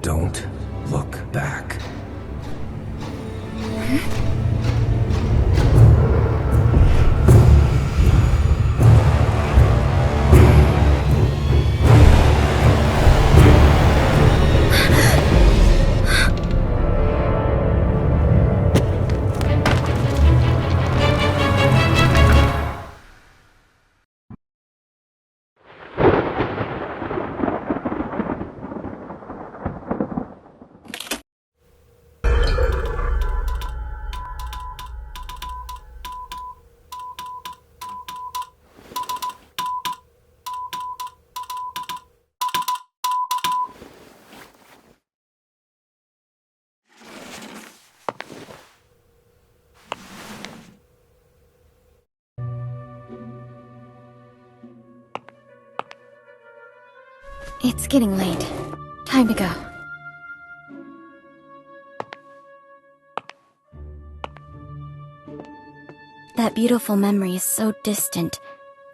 Don't look back. It's getting late. Time to go. That beautiful memory is so distant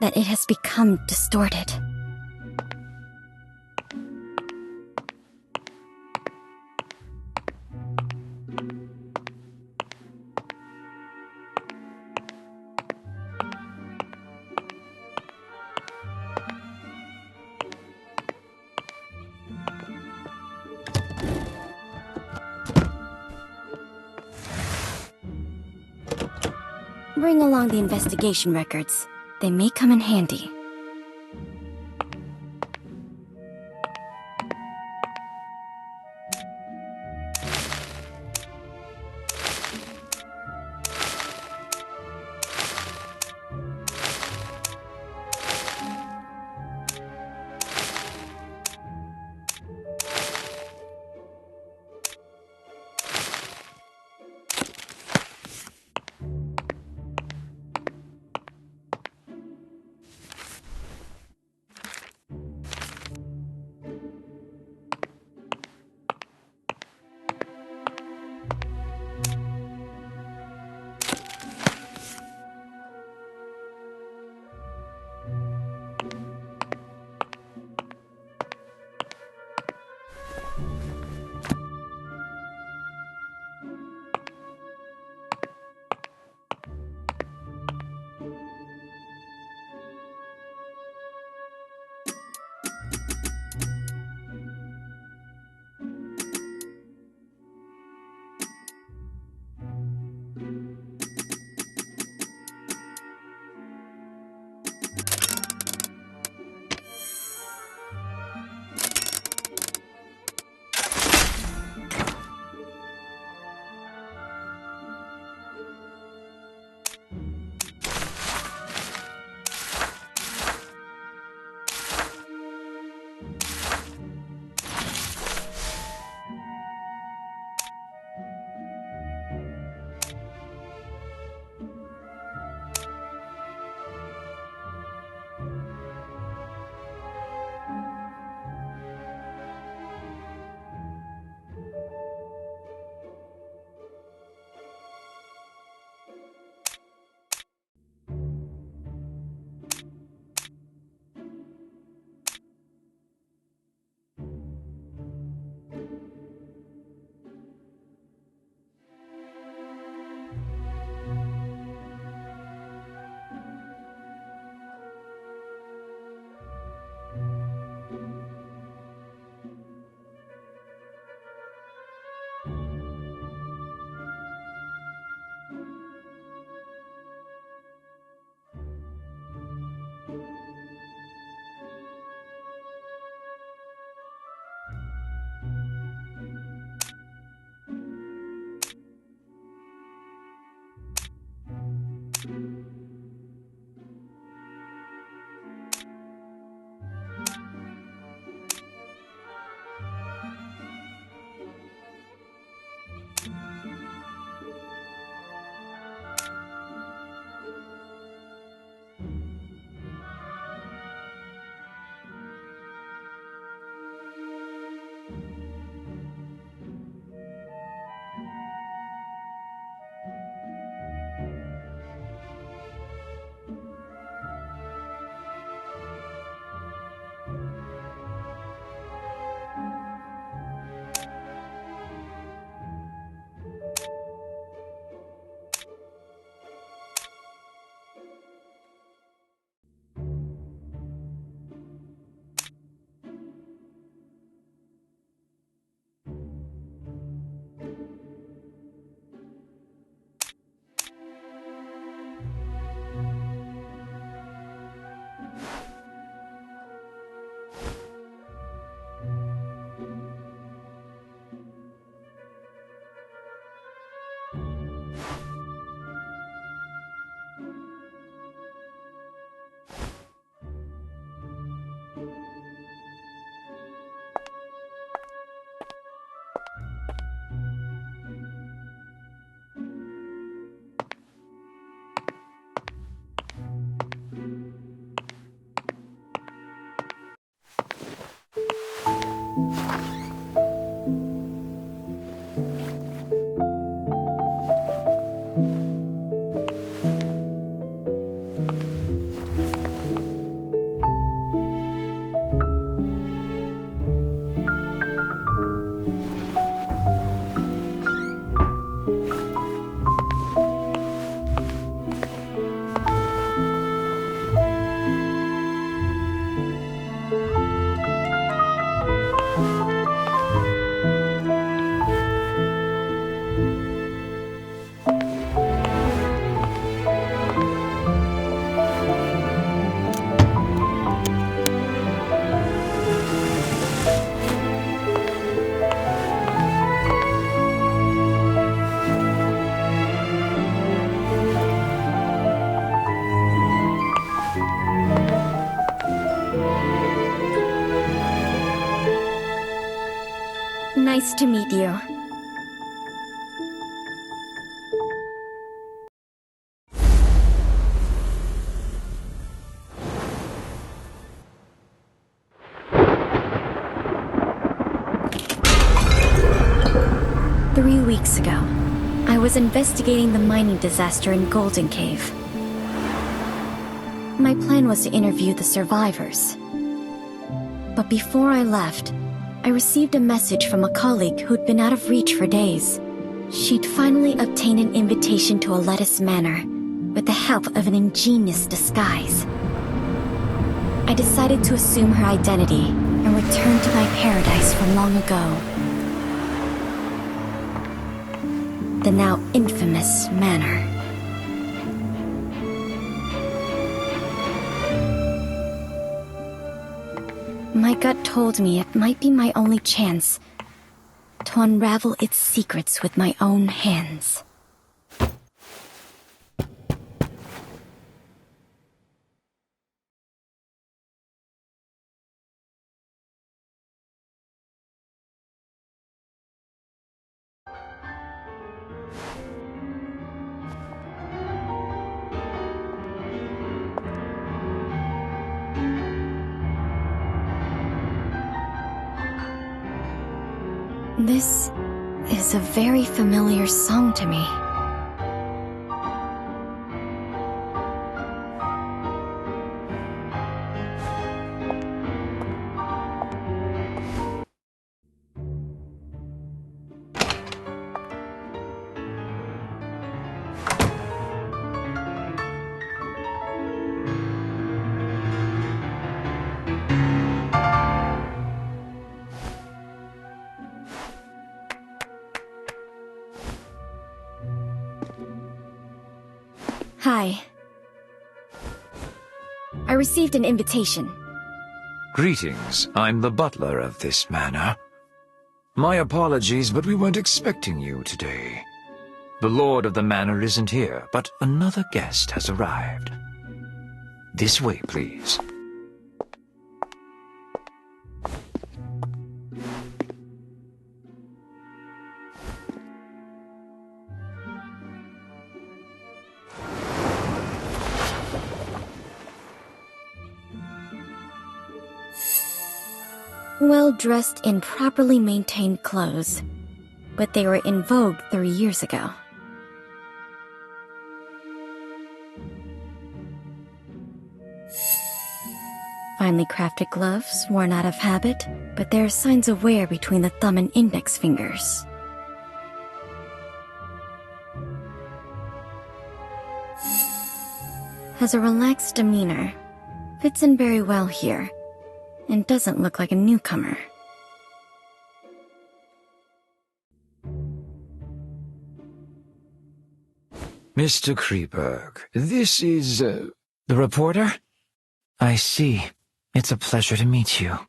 that it has become distorted. Bring along the investigation records. They may come in handy. Nice to meet you. Three weeks ago, I was investigating the mining disaster in Golden Cave. My plan was to interview the survivors. But before I left, I received a message from a colleague who'd been out of reach for days. She'd finally obtained an invitation to Alettis Manor, with the help of an ingenious disguise. I decided to assume her identity and return to my paradise from long ago. The now infamous manor. My gut told me it might be my only chance to unravel its secrets with my own hands. This is a very familiar song to me. Hi. I received an invitation. Greetings. I'm the butler of this manor. My apologies, but we weren't expecting you today. The lord of the manor isn't here, but another guest has arrived. This way, please. Well dressed in properly maintained clothes, but they were in vogue 3 years ago. Finely crafted gloves, worn out of habit, but there are signs of wear between the thumb and index fingers. Has a relaxed demeanor, fits in very well here, and doesn't look like a newcomer. Mr. Kreberg, this is, the reporter? I see. It's a pleasure to meet you.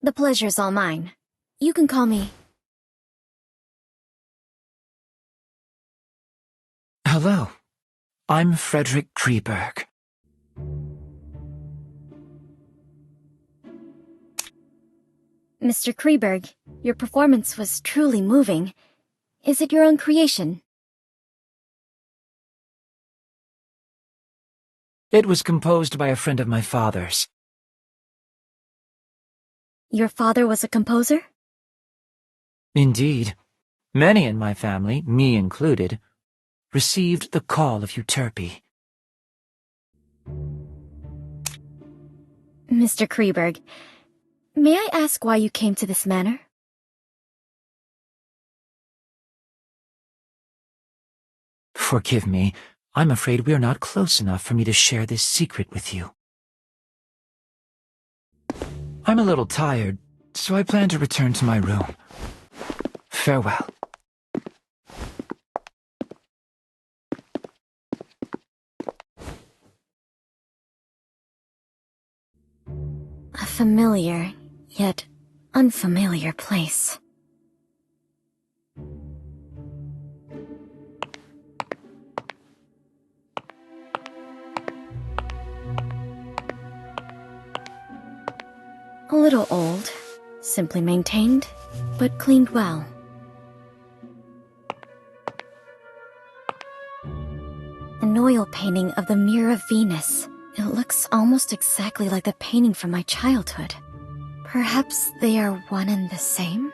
The pleasure's all mine. You can call me... Hello. I'm Frederick Kreberg. Mr. Kreberg, your performance was truly moving. Is it your own creation? It was composed by a friend of my father's. Your father was a composer? Indeed. Many in my family, me included, received the call of Euterpe. Mr. Kreberg, may I ask why you came to this manor? Forgive me. I'm afraid we are not close enough for me to share this secret with you. I'm a little tired, so I plan to return to my room. Farewell. A familiar, yet unfamiliar place. A little old, simply maintained, but cleaned well. An oil painting of the Mirror of Venus. It looks almost exactly like the painting from my childhood. Perhaps they are one and the same?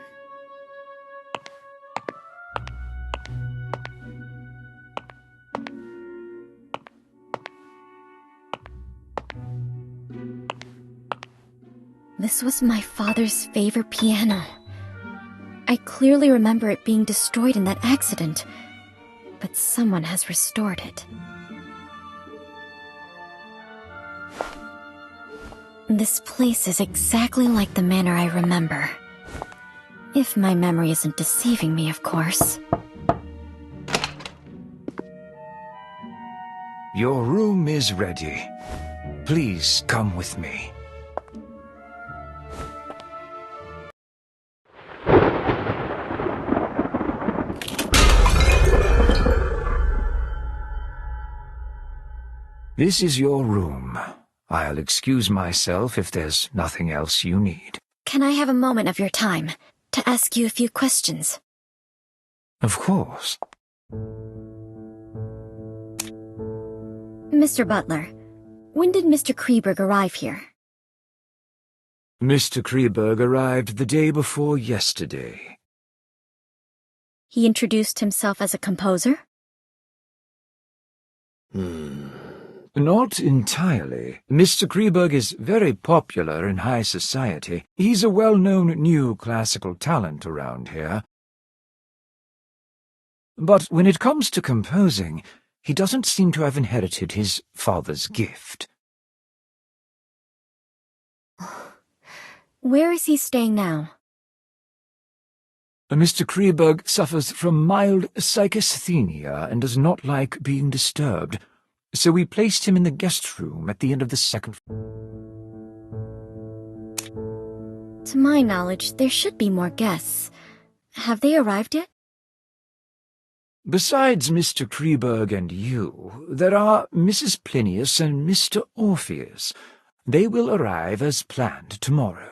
This was my father's favorite piano. I clearly remember it being destroyed in that accident, but someone has restored it. This place is exactly like the manor I remember. If my memory isn't deceiving me, of course. Your room is ready. Please come with me. This is your room. I'll excuse myself if there's nothing else you need. Can I have a moment of your time to ask you a few questions? Of course. Mr. Butler, when did Mr. Kreberg arrive here? Mr. Kreberg arrived the day before yesterday. He introduced himself as a composer? Not entirely. Mr. Kreberg is very popular in high society. He's a well-known new classical talent around here. But when it comes to composing, he doesn't seem to have inherited his father's gift. Where is he staying now? Mr. Kreberg suffers from mild psychasthenia and does not like being disturbed. So we placed him in the guest room at the end of the second floor. To my knowledge, there should be more guests. Have they arrived yet? Besides Mr. Kreberg and you, there are Mrs. Plinius and Mr. Orpheus. They will arrive as planned tomorrow.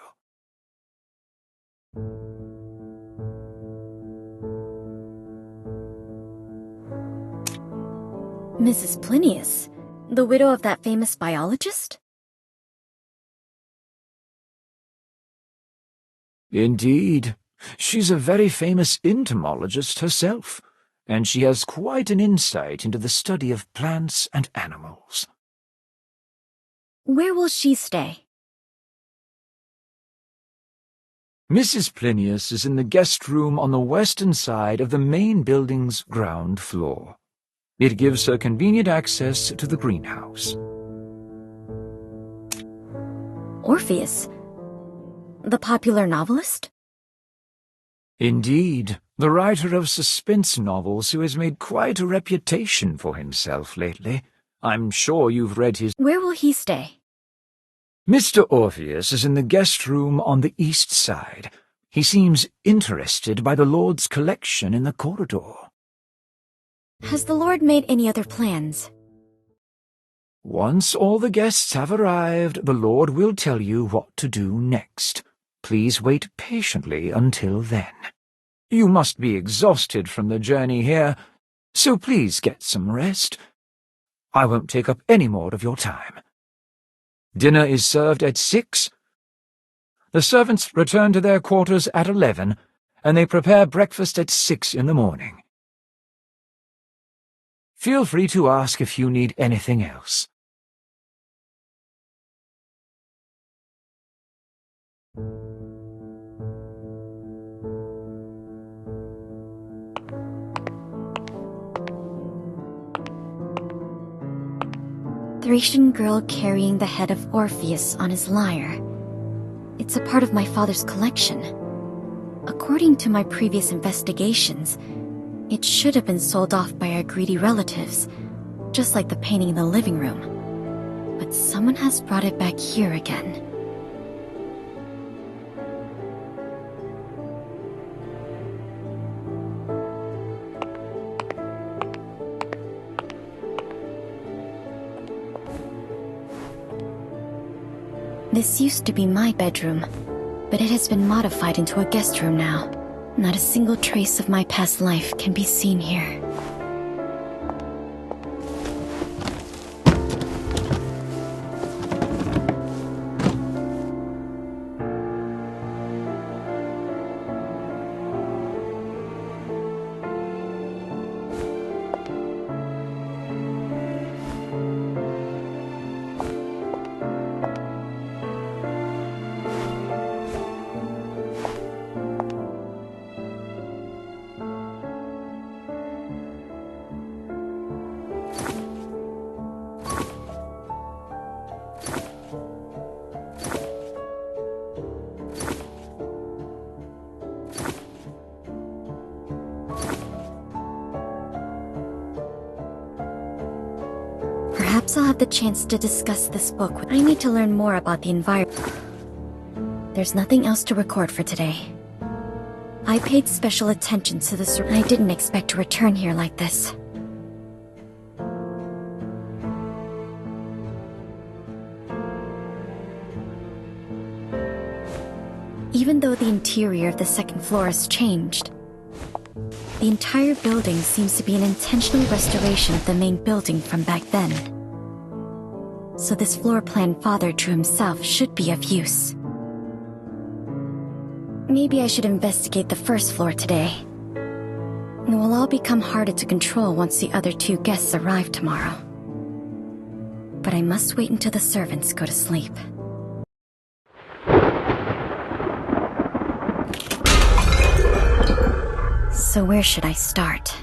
Mrs. Plinius, the widow of that famous biologist? Indeed. She's a very famous entomologist herself, and she has quite an insight into the study of plants and animals. Where will she stay? Mrs. Plinius is in the guest room on the western side of the main building's ground floor. It gives her convenient access to the greenhouse. Orpheus? The popular novelist? Indeed, the writer of suspense novels who has made quite a reputation for himself lately. I'm sure you've read his... Where will he stay? Mr. Orpheus is in the guest room on the east side. He seems interested by the Lord's collection in the corridor. Has the Lord made any other plans? Once all the guests have arrived, the Lord will tell you what to do next. Please wait patiently until then. You must be exhausted from the journey here, so please get some rest. I won't take up any more of your time. Dinner is served at 6. The servants return to their quarters at 11, and they prepare breakfast at 6 in the morning. Feel free to ask if you need anything else. Thracian girl carrying the head of Orpheus on his lyre. It's a part of my father's collection. According to my previous investigations, it should have been sold off by our greedy relatives, just like the painting in the living room. But someone has brought it back here again. This used to be my bedroom, but it has been modified into a guest room now. Not a single trace of my past life can be seen here. Perhaps I'll have the chance to discuss this book. I need to learn more about the environment. There's nothing else to record for today. I paid special attention to the I didn't expect to return here like this. Even though the interior of the second floor has changed, the entire building seems to be an intentional restoration of the main building from back then. So this floor plan Father drew himself should be of use. Maybe I should investigate the first floor today. It will all become harder to control once the other two guests arrive tomorrow. But I must wait until the servants go to sleep. So where should I start?